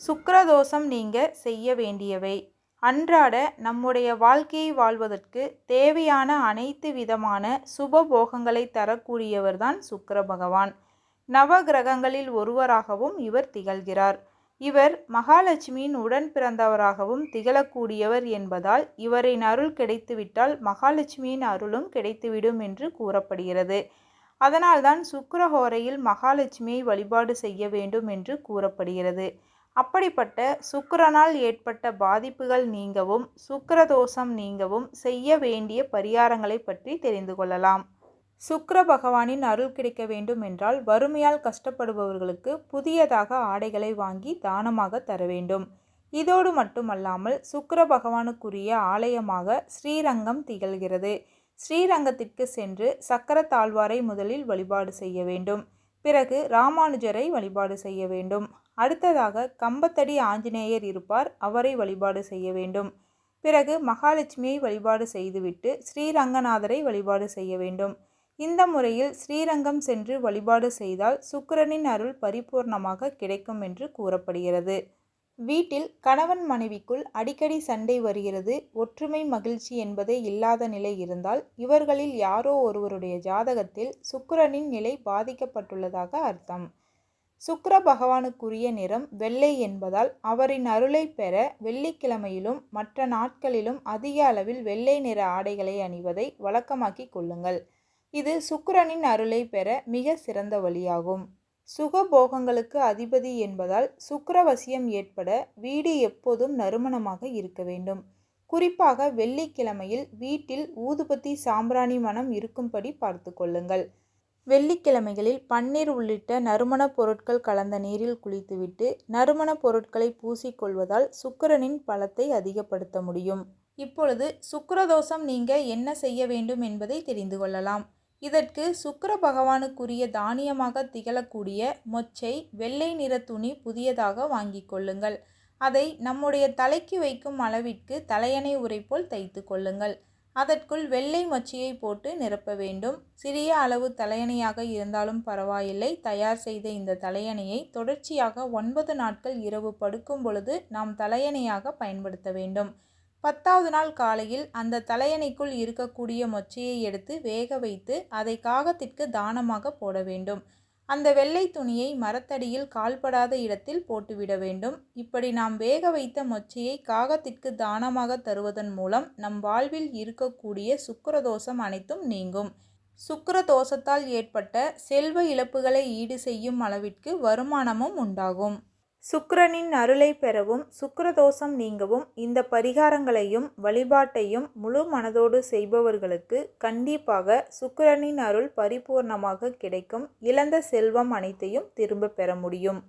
சுக்கிரதோஷம் நீங்க செய்ய வேண்டியவை. அன்றாட நம்முடைய வாழ்க்கையை வாழ்வதற்கு தேவையான அனைத்து விதமான சுபபோகங்களை தரக்கூடியவர்தான் சுக்கிர பகவான். நவ கிரகங்களில் ஒருவராகவும் இவர் திகழ்கிறார். இவர் மகாலட்சுமியின் உடன் பிறந்தவராகவும் திகழக்கூடியவர் என்பதால் இவரின் அருள் கிடைத்துவிட்டால் மகாலட்சுமியின் அருளும் கிடைத்துவிடும் என்று கூறப்படுகிறது. அதனால்தான் சுக்கிரஹோரையில் மகாலட்சுமியை வழிபாடு செய்ய வேண்டும் என்று கூறப்படுகிறது. அப்படிப்பட்ட சுக்கிரனால் ஏற்பட்ட பாதிப்புகள் நீங்கவும் சுக்கிரதோஷம் நீங்கவும் செய்ய வேண்டிய பரிகாரங்களை பற்றி தெரிந்து கொள்ளலாம். சுக்கிர பகவானின் அருள் கிடைக்க வேண்டும் என்றால் வறுமையால் கஷ்டப்படுபவர்களுக்கு புதியதாக ஆடைகளை வாங்கி தானமாக தர வேண்டும். இதோடு மட்டுமல்லாமல் சுக்கிர பகவானுக்குரிய ஆலயமாக ஸ்ரீரங்கம் திகழ்கிறது. ஸ்ரீரங்கத்திற்கு சென்று சக்கர தாழ்வாரை முதலில் வழிபாடு செய்ய வேண்டும். பிறகு ராமானுஜரை வழிபாடு செய்ய வேண்டும். அடுத்ததாக கம்பத்தடி ஆஞ்சநேயர் இருப்பார், அவரை வழிபாடு செய்ய வேண்டும். பிறகு மகாலட்சுமியை வழிபாடு செய்துவிட்டு ஸ்ரீரங்கநாதரை வழிபாடு செய்ய வேண்டும். இந்த முறையில் ஸ்ரீரங்கம் சென்று வழிபாடு செய்தால் சுக்கிரனின் அருள் பரிபூர்ணமாக கிடைக்கும் என்று கூறப்படுகிறது. வீட்டில் கணவன் மனைவிக்குள் அடிக்கடி சண்டை வருகிறது, ஒற்றுமை மகிழ்ச்சி என்பதே இல்லாத நிலை இருந்தால் இவர்களில் யாரோ ஒருவருடைய ஜாதகத்தில் சுக்கிரனின் நிலை பாதிக்கப்பட்டுள்ளதாக அர்த்தம். சுக்கிர பகவானுக்குரிய நிறம் வெள்ளை என்பதால் அவரின் அருளை பெற வெள்ளிக்கிழமையிலும் மற்ற நாட்களிலும் அதிக அளவில் வெள்ளை நிற ஆடைகளை அணிவதை வழக்கமாக்கி கொள்ளுங்கள். இது சுக்கிரனின் அருளை பெற மிக சிறந்த வழியாகும். சுகபோகங்களுக்கு அதிபதி என்பதால் சுக்கிரவசியம் ஏற்பட வீடு எப்போதும் நறுமணமாக இருக்க வேண்டும். குறிப்பாக வெள்ளிக்கிழமையில் வீட்டில் ஊதுபத்தி சாம்பிராணி மனம் இருக்கும்படி பார்த்து கொள்ளுங்கள். வெள்ளிக்கிழமைகளில் பன்னீர் உள்ளிட்ட நறுமணப் பொருட்கள் கலந்த நீரில் குளித்துவிட்டு நறுமணப் பொருட்களை பூசிக்கொள்வதால் சுக்கிரனின் பலத்தை அதிகப்படுத்த முடியும். இப்பொழுது சுக்கிரதோஷம் நீங்க என்ன செய்ய வேண்டும் என்பதை தெரிந்து கொள்ளலாம். இதற்கு சுக்கிர பகவானுக்குரிய தானியமாக திகழக்கூடிய மொச்சை, வெள்ளை நிற துணி புதியதாக வாங்கி கொள்ளுங்கள். அதை நம்முடைய தலைக்கு வைக்கும் அளவிற்கு தலையணை உறை போல் தைத்து கொள்ளுங்கள். அதற்குள் வெள்ளை மொச்சையை போட்டு நிரப்ப வேண்டும். சிறிய அளவு தலையணையாக இருந்தாலும் பரவாயில்லை. தயார் செய்த இந்த தலையணையை தொடர்ச்சியாக 9 நாட்கள் இரவு படுக்கும் பொழுது நாம் தலையணையாக பயன்படுத்த வேண்டும். 10வது நாள் காலையில் அந்த தலையணைக்குள் இருக்கக்கூடிய மொச்சையை எடுத்து வேக வைத்து அதை காகத்திற்கு தானமாக போட வேண்டும். அந்த வெள்ளை துணியை மரத்தடியில் கால்படாத இடத்தில் போட்டுவிட வேண்டும். இப்படி நாம் வேக வைத்த மொச்சையை காகத்திற்கு தானமாக தருவதன் மூலம் நம் வாழ்வில் இருக்கக்கூடிய சுக்கிரதோஷம் அனைத்தும் நீங்கும். சுக்கிரதோஷத்தால் ஏற்பட்ட செல்வ இழப்புகளை ஈடு செய்யும் அளவிற்கு வருமானமும் உண்டாகும். சுக்கிரனின் அருளை பெறவும் சுக்கிரதோஷம் நீங்கவும் இந்த பரிகாரங்களையும் வழிபாட்டையும் முழு மனதோடு செய்பவர்களுக்கு கண்டிப்பாக சுக்கிரனின் அருள் பரிபூர்ணமாக கிடைக்கும். இழந்த செல்வம் அனைத்தையும் திரும்ப பெற முடியும்.